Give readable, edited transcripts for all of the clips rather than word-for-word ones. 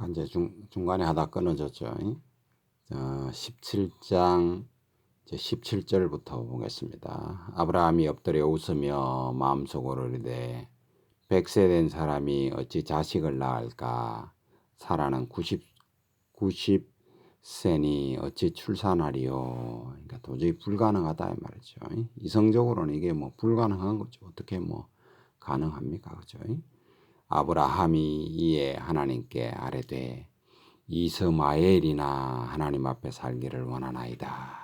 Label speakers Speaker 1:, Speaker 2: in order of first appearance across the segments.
Speaker 1: 이제 중간에 하다 끊어졌죠. 17장 17절부터 보겠습니다. 아브라함이 엎드려 웃으며 마음속으로 이르되 100세 된 사람이 어찌 자식을 낳을까? 사라는 90세니 어찌 출산하리요? 그러니까 도저히 불가능하다 이 말이죠. 이성적으로는 이게 뭐 불가능한 거죠. 어떻게 뭐 가능합니까? 그죠? 아브라함이 이에 하나님께 아뢰되 이스마엘이나 하나님 앞에 살기를 원하나이다.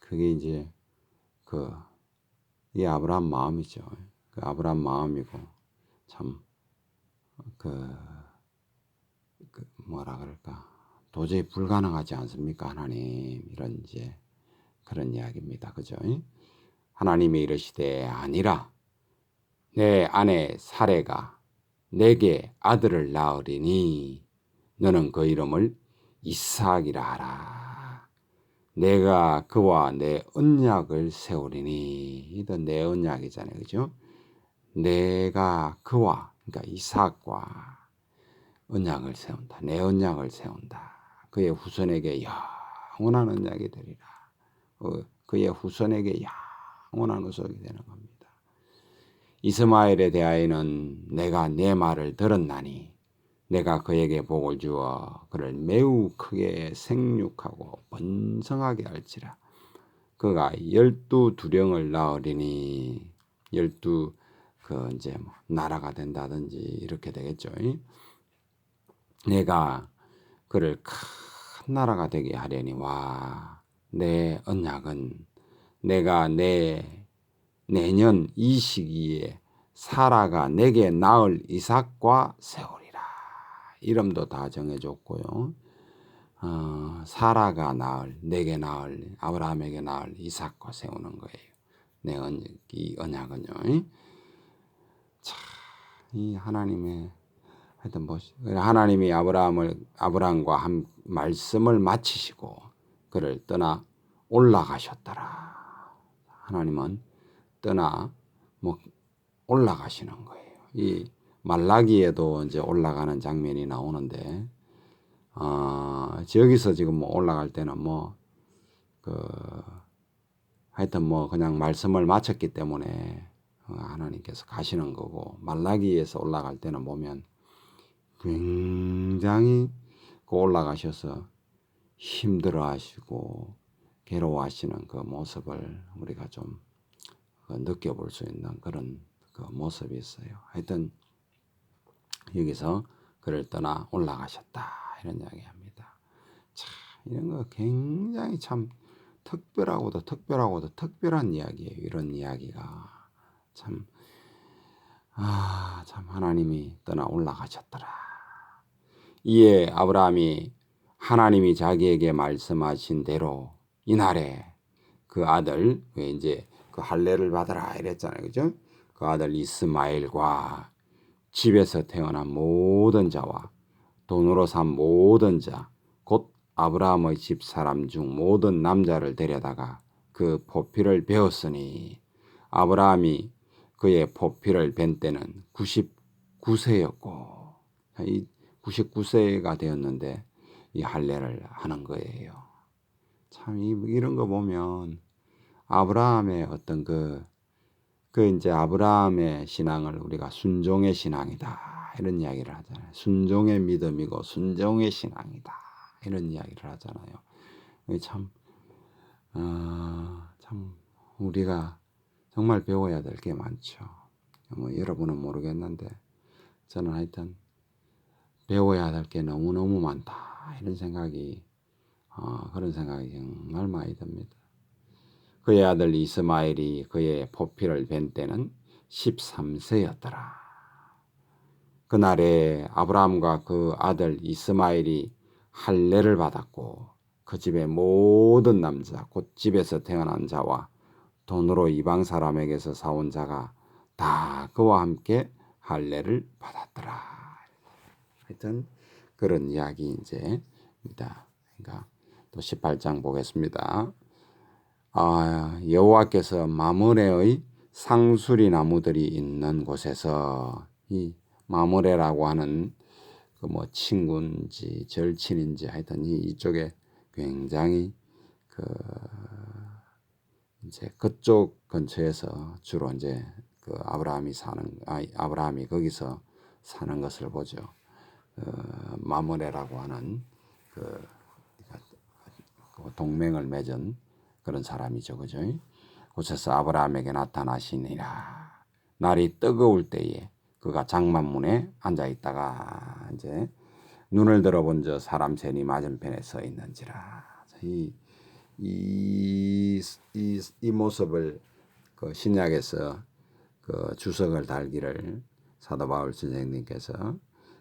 Speaker 1: 그게 이제 이 아브라함 마음이죠. 그 아브라함 마음이고 참 뭐라 그럴까 도저히 불가능하지 않습니까 하나님, 이런 이제 그런 이야기입니다. 그죠? 하나님이 이르시되 아니라 내 아내 사레가 내게 아들을 낳으리니 너는 그 이름을 이삭이라 하라. 내가 그와 내 언약을 세우리니. 이건 내 언약이잖아요. 그죠? 내가 그와, 그러니까 이삭과 언약을 세운다. 내 언약을 세운다. 그의 후손에게 영원한 언약이 되리라. 그의 후손에게 영원한 후손이 되는 겁니다. 이스마엘에 대하여는 내가 내 말을 들었나니 내가 그에게 복을 주어 그를 매우 크게 생육하고 번성하게 할지라. 그가 12두령을 낳으리니 12 이제 뭐 나라가 된다든지 이렇게 되겠죠. 내가 그를 큰 나라가 되게 하려니 내 언약은 내가 내년 이 시기에 사라가 내게 낳을 이삭과 세우리라. 이름도 다 정해줬고요. 사라가 내게 낳을, 아브라함에게 낳을 이삭과 세우는 거예요. 이 언약은요. 이 하나님의 하여튼 하나님이 아브라함과 한 말씀을 마치시고 그를 떠나 올라가셨더라. 하나님은 떠나 올라가시는 거예요. 이 말라기에도 이제 올라가는 장면이 나오는데, 저기서 지금 올라갈 때는 하여튼 그냥 말씀을 마쳤기 때문에 하나님께서 가시는 거고, 말라기에서 올라갈 때는 보면 굉장히 올라가셔서 힘들어 하시고 괴로워하시는 그 모습을 우리가 좀 느껴볼 수 있는 그런 모습이 있어요. 하여튼 여기서 그를 떠나 올라가셨다 이런 이야기합니다. 참 이런 거 굉장히 참 특별하고도 특별한 이야기예요. 이런 이야기가 참 하나님이 떠나 올라가셨더라. 이에 아브라함이 하나님이 자기에게 말씀하신 대로 이날에 그 아들 이제 그 할례를 받아라 이랬잖아요. 그죠? 그 아들 이스마엘과 집에서 태어난 모든 자와 돈으로 산 모든 자, 곧 아브라함의 집 사람 중 모든 남자를 데려다가 그 포피를 베었으니 아브라함이 그의 포피를 벤 때는 99세였고 이 99세가 되었는데 이 할례를 하는 거예요. 참 이런 거 보면 아브라함의 어떤 이제 아브라함의 신앙을 우리가 순종의 신앙이다 이런 이야기를 하잖아요. 순종의 믿음이고 순종의 신앙이다 이런 이야기를 하잖아요. 참 우리가 정말 배워야 될 게 많죠. 여러분은 모르겠는데 저는 하여튼 배워야 될 게 너무너무 많다 이런 생각이 그런 생각이 정말 많이 듭니다. 그의 아들 이스마엘이 그의 포피를 벤 때는 13세였더라. 그날에 아브라함과 그 아들 이스마엘이 할례를 받았고 그 집의 모든 남자 곧 집에서 태어난 자와 돈으로 이방 사람에게서 사온 자가 다 그와 함께 할례를 받았더라. 하여튼 그런 이야기 이제입니다. 그러니까 또 18장 보겠습니다. 여호와께서 마므레의 상수리 나무들이 있는 곳에서 이 마므레라고 하는 그 뭐 친구인지 절친인지 하여튼 이쪽에 굉장히 그 이제 그쪽 근처에서 주로 이제 그 아브라함이 거기서 사는 것을 보죠. 마므레라고 하는 그 동맹을 맺은 그런 사람이죠, 그죠? 곳에서 아브라함에게 나타나시니라. 날이 뜨거울 때에 그가 장막문에 앉아 있다가 이제 눈을 들어본 저 사람 셋이 맞은편에 서 있는지라. 이 모습을 그 신약에서 그 주석을 달기를 사도 바울 선생님께서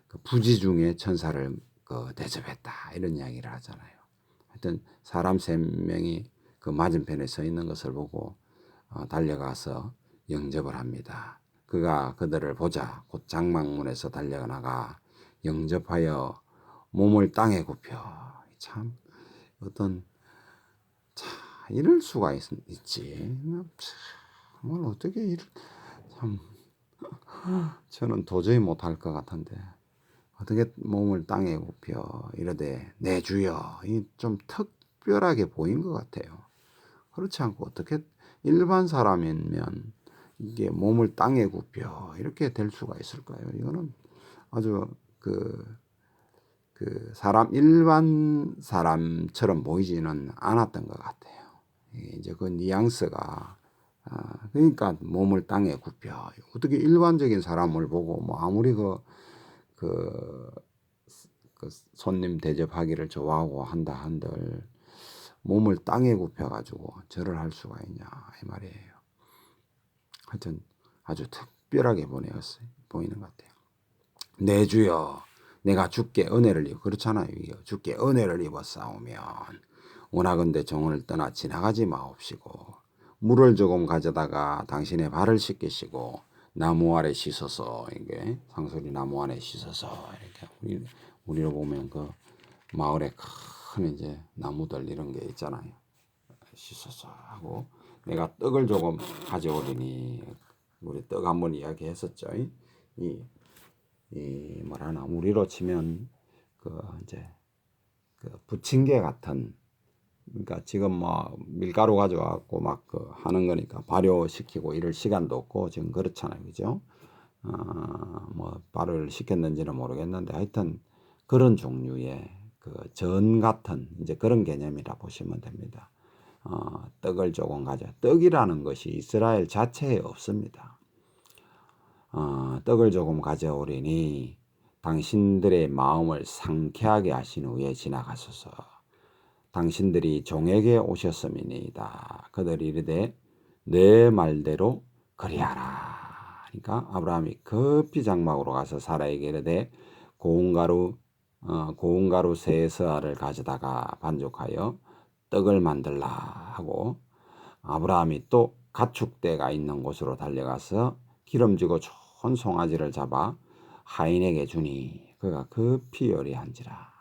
Speaker 1: 그 부지 중에 천사를 그 대접했다 이런 이야기를 하잖아요. 하여튼 사람 3명이 그 맞은편에 서 있는 것을 보고 달려가서 영접을 합니다. 그가 그들을 보자 곧 장막문에서 달려나가 영접하여 몸을 땅에 굽혀. 참 어떤 이럴 수가 있지. 뭘 어떻게 참 저는 도저히 못할 것 같은데 어떻게 몸을 땅에 굽혀 이러되 내 주여, 이 좀 특별하게 보인 것 같아요. 그렇지 않고 어떻게 일반 사람이면 이게 몸을 땅에 굽혀 이렇게 될 수가 있을까요? 이거는 아주 일반 사람처럼 보이지는 않았던 것 같아요. 이제 그 뉘앙스가 그러니까 몸을 땅에 굽혀 어떻게 일반적인 사람을 보고 뭐 아무리 그 손님 대접하기를 좋아하고 한다 한들 몸을 땅에 굽혀가지고 절을 할 수가 있냐 이 말이에요. 하여튼 아주 특별하게 보이는 것 같아요. 내 주여, 내가 주께 은혜를 입어 그렇잖아요. 주께 은혜를 입어 싸우면 원하건대 종을 떠나 지나가지 마옵시고 물을 조금 가져다가 당신의 발을 씻기시고 나무 아래 씻어서 이게 상소리 나무 아래 씻어서 이렇게 우리로 보면 그 마을에 큰 이제 나무들 이런 게 있잖아요. 씻어서 하고 내가 떡을 조금 가져오리니 우리 떡 한번 이야기했었죠. 이 뭐라나 우리로 치면 그 이제 그 부침개 같은 그러니까 지금 뭐 밀가루 가져와갖고 막 그 하는 거니까 발효시키고 이럴 시간도 없고 지금 그렇잖아요, 그죠? 뭐 발효를 시켰는지는 모르겠는데 하여튼 그런 종류의 그 전 같은 이제 그런 개념이라 보시면 됩니다. 떡을 조금 떡이라는 것이 이스라엘 자체에 없습니다. 떡을 조금 가져오리니 당신들의 마음을 상쾌하게 하신 후에 지나가소서. 당신들이 종에게 오셨음이니이다. 그들이 이르되 내 말대로 그리하라. 그러니까 아브라함이 급히 장막으로 가서 사라에게 이르되 고운가루 세 서알을 가져다가 반죽하여 떡을 만들라 하고 아브라함이 또 가축대가 있는 곳으로 달려가서 기름지고 좋은 송아지를 잡아 하인에게 주니 그가 급히 요리한지라.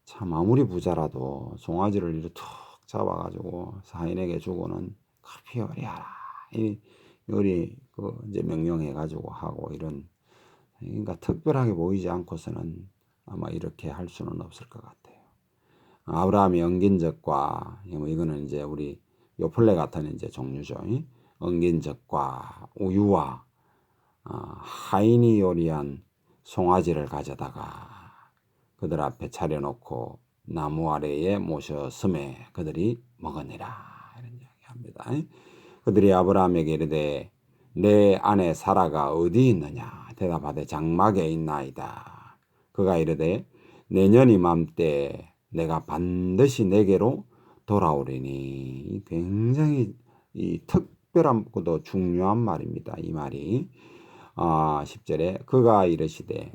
Speaker 1: 참 아무리 부자라도 송아지를 이렇게 툭 잡아가지고 하인에게 주고는 급히 요리하라. 이 요리 이제 명령해가지고 하고 이런 그러니까 특별하게 보이지 않고서는 아마 이렇게 할 수는 없을 것 같아요. 아브라함이 엉긴젓과 이거는 이제 우리 요플레 같은 이제 종류죠. 엉긴젓과 우유와 하인이 요리한 송아지를 가져다가 그들 앞에 차려놓고 나무 아래에 모셨음에 그들이 먹으니라 이런 이야기합니다. 그들이 아브라함에게 이르되 내 아내 사라가 어디 있느냐 대답하되 장막에 있나이다. 그가 이르되 내년 이맘때 내가 반드시 내게로 돌아오리니 굉장히 이 특별하고도 중요한 말입니다. 이 말이 10절에 그가 이르시되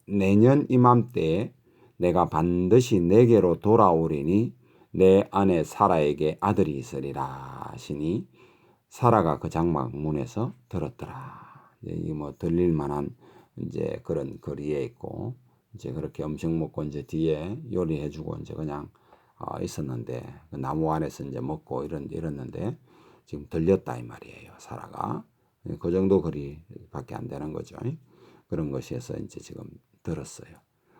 Speaker 1: 내년 이맘때에 내가 반드시 내게로 돌아오리니 내 아내 사라에게 아들이 있으리라 하시니 사라가 그 장막 문에서 들었더라. 이 뭐 들릴 만한 이제 그런 거리에 있고 이제 그렇게 음식 먹고 이제 뒤에 요리해주고 이제 그냥 있었는데 그 나무 안에서 이제 먹고 이랬는데 지금 들렸다 이 말이에요. 사라가 그 정도 거리밖에 안 되는 거죠. 그런 것에서 이제 지금 들었어요.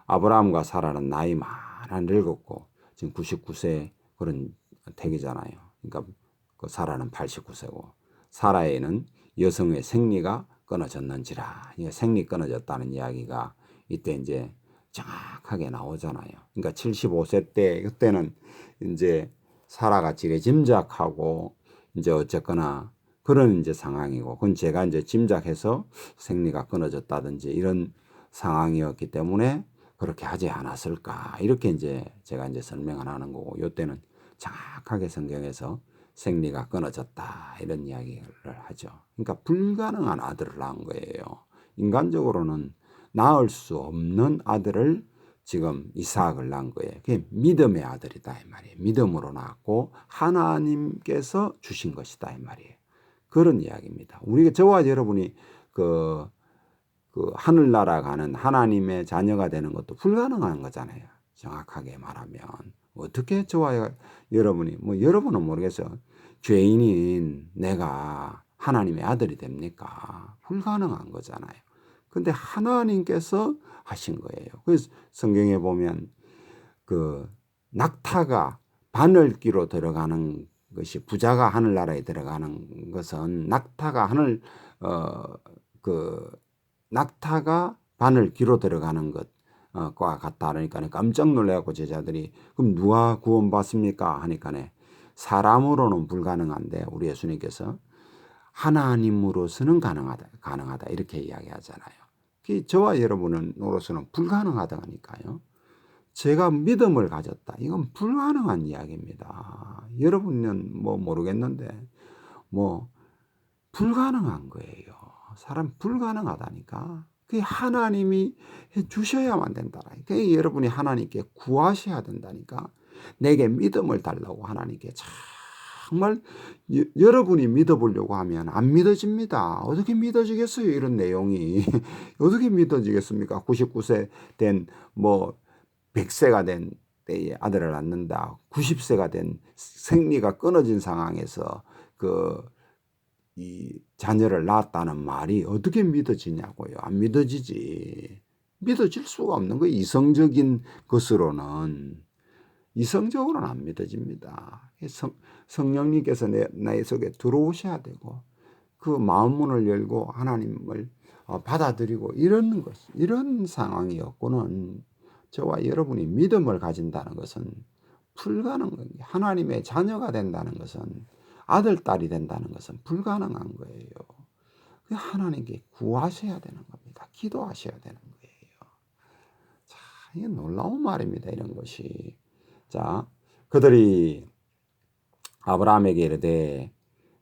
Speaker 1: 아브라함과 사라는 나이 많아 늙었고 지금 99세 그런 태기잖아요. 그러니까 그 사라는 89세고 사라에는 여성의 생리가 끊어졌는지라. 생리 끊어졌다는 이야기가 이때 이제 정확하게 나오잖아요. 그러니까 75세 때 그때는 이제 사라가 지레 짐작하고 이제 어쨌거나 그런 이제 상황이고, 그건 제가 이제 짐작해서 생리가 끊어졌다든지 이런 상황이었기 때문에 그렇게 하지 않았을까, 이렇게 이제 제가 이제 설명을 하는 거고, 요때는 정확하게 성경에서 생리가 끊어졌다 이런 이야기를 하죠. 그러니까 불가능한 아들을 낳은 거예요. 인간적으로는 낳을 수 없는 아들을 지금 이삭을 낳은 거예요. 그게 믿음의 아들이다 이 말이에요. 믿음으로 낳았고 하나님께서 주신 것이다 이 말이에요. 그런 이야기입니다. 우리가 저와 여러분이 그 하늘나라 가는 하나님의 자녀가 되는 것도 불가능한 거잖아요. 정확하게 말하면 어떻게 저와 여러분이, 뭐 여러분은 모르겠어요. 죄인인 내가 하나님의 아들이 됩니까? 불가능한 거잖아요. 근데 하나님께서 하신 거예요. 그래서 성경에 보면 그 낙타가 바늘기로 들어가는 것이, 부자가 하늘나라에 들어가는 것은 낙타가 그 낙타가 바늘기로 들어가는 것과 같다 그러니까 깜짝 놀래갖고 제자들이 그럼 누가 구원받습니까 하니까 사람으로는 불가능한데 우리 예수님께서 하나님으로서는 가능하다 이렇게 이야기하잖아요. 저와 여러분으로서는 불가능하다니까요. 제가 믿음을 가졌다. 이건 불가능한 이야기입니다. 여러분은 뭐 모르겠는데 뭐 불가능한 거예요. 사람 불가능하다니까. 그게 하나님이 해 주셔야만 된다라. 그게 여러분이 하나님께 구하셔야 된다니까. 내게 믿음을 달라고 하나님께 정말 여러분이 믿어보려고 하면 안 믿어집니다. 어떻게 믿어지겠어요? 이런 내용이. 어떻게 믿어지겠습니까? 99세 된 뭐 100세가 된 때에 아들을 낳는다. 90세가 된 생리가 끊어진 상황에서 이 자녀를 낳았다는 말이 어떻게 믿어지냐고요. 안 믿어지지. 믿어질 수가 없는 거예요. 이성적으로는 안 믿어집니다. 성령님께서 내 속에 들어오셔야 되고 그 마음문을 열고 하나님을 받아들이고 이런 상황이었고는 저와 여러분이 믿음을 가진다는 것은 불가능한, 하나님의 자녀가 된다는 것은, 아들, 딸이 된다는 것은 불가능한 거예요. 하나님께 구하셔야 되는 겁니다. 기도하셔야 되는 거예요. 자, 이게 놀라운 말입니다. 이런 것이. 자, 그들이 아브라함에게 이르되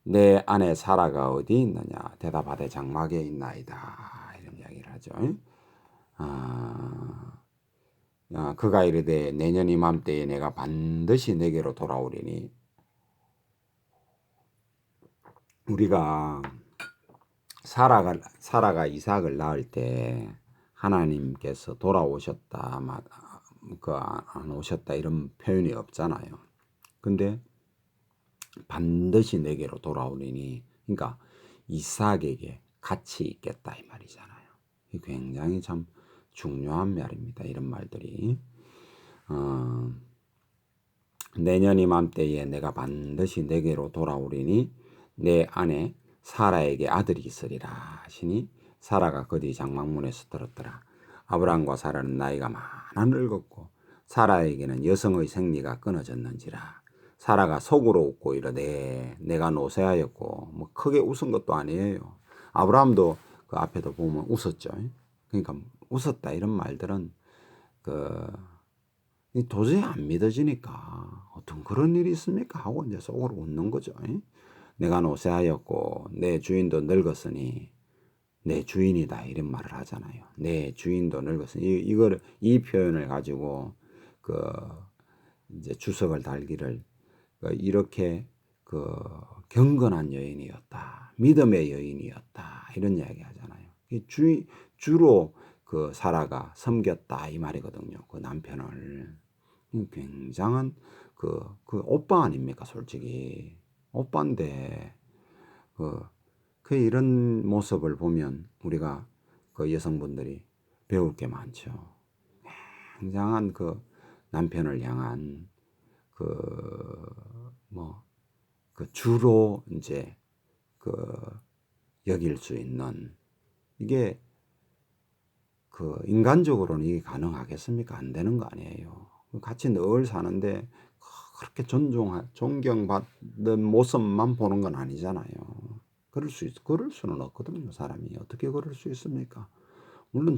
Speaker 1: 내 아내 사라가 어디 있느냐? 대답하되 장막에 있나이다. 이런 이야기를 하죠. 그가 이르되 내년 이맘때에 내가 반드시 내게로 돌아오리니. 우리가 사라가 이삭을 낳을 때 하나님께서 돌아오셨다, 안 오셨다 이런 표현이 없잖아요. 근데 반드시 내게로 돌아오리니, 그러니까 이삭에게 같이 있겠다 이 말이잖아요. 굉장히 참 중요한 말입니다. 이런 말들이. 내년 이맘때에 내가 반드시 내게로 돌아오리니 내 아내 사라에게 아들이 있으리라 하시니 사라가 그 뒤 장막문에서 들었더라. 아브라함과 사라는 나이가 많아 늙었고 사라에게는 여성의 생리가 끊어졌는지라. 사라가 속으로 웃고 이르되 내가 노쇠하였고, 뭐 크게 웃은 것도 아니에요. 아브라함도 그 앞에도 보면 웃었죠. 그러니까 웃었다 이런 말들은 도저히 안 믿어지니까 어떤 그런 일이 있습니까 하고 이제 속으로 웃는 거죠. 내가 노쇠하였고 내 주인도 늙었으니, 내 주인이다 이런 말을 하잖아요. 내 주인도 늙었으니 이 표현을 가지고 이제 주석을 달기를 이렇게 경건한 여인이었다, 믿음의 여인이었다 이런 이야기 하잖아요. 주로 사라가 섬겼다 이 말이거든요. 그 남편을. 굉장한 오빠 아닙니까? 솔직히 오빠인데 이런 모습을 보면 우리가 여성분들이 배울 게 많죠. 굉장한 그 남편을 향한 그 주로 이제 그 여길 수 있는, 이게 그 인간적으로는 이게 가능하겠습니까? 안 되는 거 아니에요. 같이 늘 사는데 그렇게 존경받는 모습만 보는 건 아니잖아요. 그럴 수는 없거든요. 사람이 어떻게 그럴 수 있습니까? 물론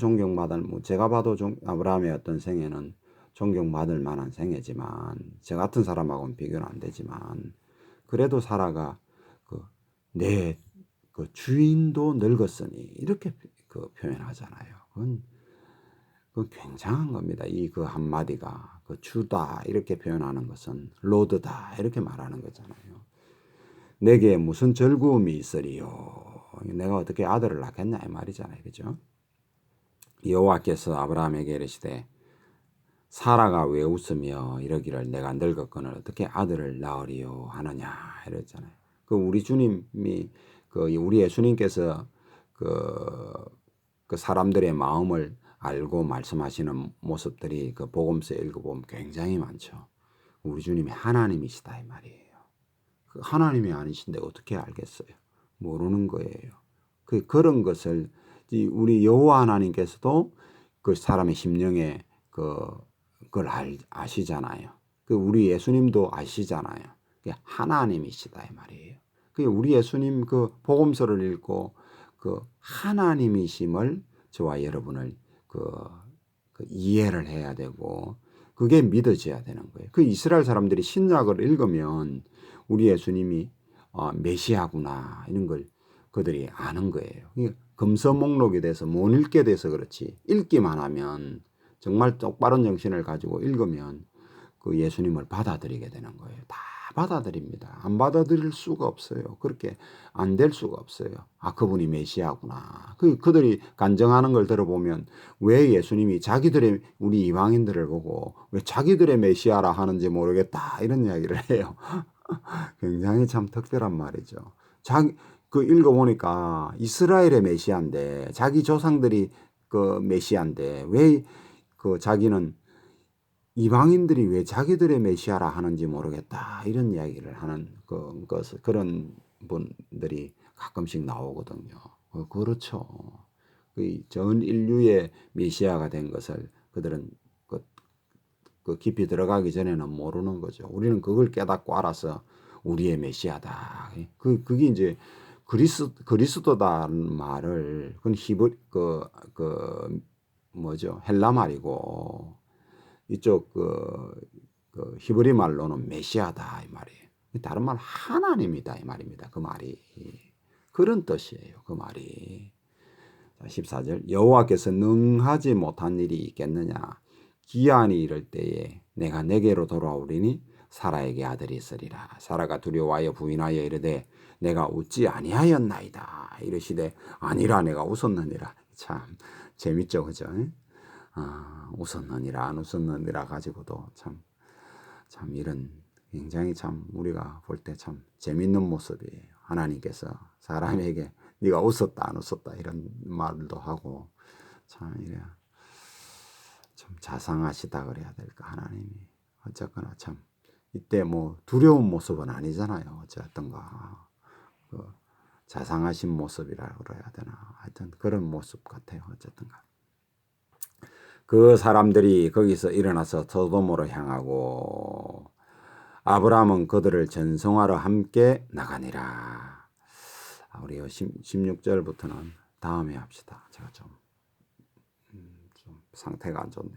Speaker 1: 제가 봐도 아브라함의 어떤 생애는 존경받을 만한 생애지만, 저 같은 사람하고는 비교는 안 되지만, 그래도 사라가 내 그 주인도 늙었으니 이렇게 그 표현하잖아요. 그건 굉장한 겁니다. 이 그 한마디가 그 주다 이렇게 표현하는 것은 로드다 이렇게 말하는 거잖아요. 내게 무슨 즐거움이 있으리요. 내가 어떻게 아들을 낳겠냐 이 말이잖아요. 그죠? 여호와께서 아브라함에게 이르시되 사라가 왜 웃으며 이러기를 내가 늙었거늘 어떻게 아들을 낳으리요 하느냐 이랬잖아요. 우리 주님이 우리 예수님께서 그 사람들의 마음을 알고 말씀하시는 모습들이 그 복음서에 읽어보면 굉장히 많죠. 우리 주님이 하나님이시다 이 말이에요. 그 하나님이 아니신데 어떻게 알겠어요? 모르는 거예요. 그런 것을 우리 여호와 하나님께서도 그 사람의 심령에 그걸 아시잖아요. 우리 예수님도 아시잖아요. 하나님이시다 이 말이에요. 우리 예수님 그 복음서를 읽고 그 하나님이심을 저와 여러분을 이해를 해야 되고 그게 믿어져야 되는 거예요. 이스라엘 사람들이 신약을 읽으면 우리 예수님이 메시아구나 이런 걸 그들이 아는 거예요. 금서 목록이 돼서 못 읽게 돼서 그렇지, 읽기만 하면 정말 똑바른 정신을 가지고 읽으면 그 예수님을 받아들이게 되는 거예요. 다 받아들입니다. 안 받아들일 수가 없어요. 그렇게 안 될 수가 없어요. 그분이 메시아구나. 그들이 간증하는 걸 들어보면 왜 예수님이 우리 이방인들을 보고 왜 자기들의 메시아라 하는지 모르겠다 이런 이야기를 해요. 굉장히 참 특별한 말이죠. 읽어보니까 이스라엘의 메시아인데, 자기 조상들이 그 메시아인데 왜 자기는 이방인들이 왜 자기들의 메시아라 하는지 모르겠다 이런 이야기를 하는 그런 분들이 가끔씩 나오거든요. 그렇죠. 전 인류의 메시아가 된 것을 그들은 깊이 들어가기 전에는 모르는 거죠. 우리는 그걸 깨닫고 알아서 우리의 메시아다. 그게 이제 그리스도다는 말을 뭐죠? 헬라 말이고 이쪽 히브리 말로는 메시아다 이 말이에요. 다른 말 하나님이다 이 말입니다. 그 말이 그런 뜻이에요. 그 말이. 자, 14절 여호와께서 능하지 못한 일이 있겠느냐. 기한이 이를 때에 내가 내게로 돌아오리니 사라에게 아들이 있으리라. 사라가 두려워하여 부인하여 이르되 내가 웃지 아니하였나이다. 이르시되 아니라 내가 웃었느니라. 참 재밌죠, 그죠? 웃었느니라 안 웃었느니라 가지고도 참 이런 굉장히 참 우리가 볼 때 참 재밌는 모습이에요. 하나님께서 사람에게 네가 웃었다 안 웃었다 이런 말도 하고 참 이래 참 자상하시다 그래야 될까 하나님이. 어쨌거나 참 이때 뭐 두려운 모습은 아니잖아요. 어쨌든가 자상하신 모습이라 그래야 되나 하여튼 그런 모습 같아요. 어쨌든가 그 사람들이 거기서 일어나서 소돔으로 향하고 아브라함은 그들을 전송하러 함께 나가니라. 우리 16절부터는 다음에 합시다. 제가 좀 상태가 안 좋네.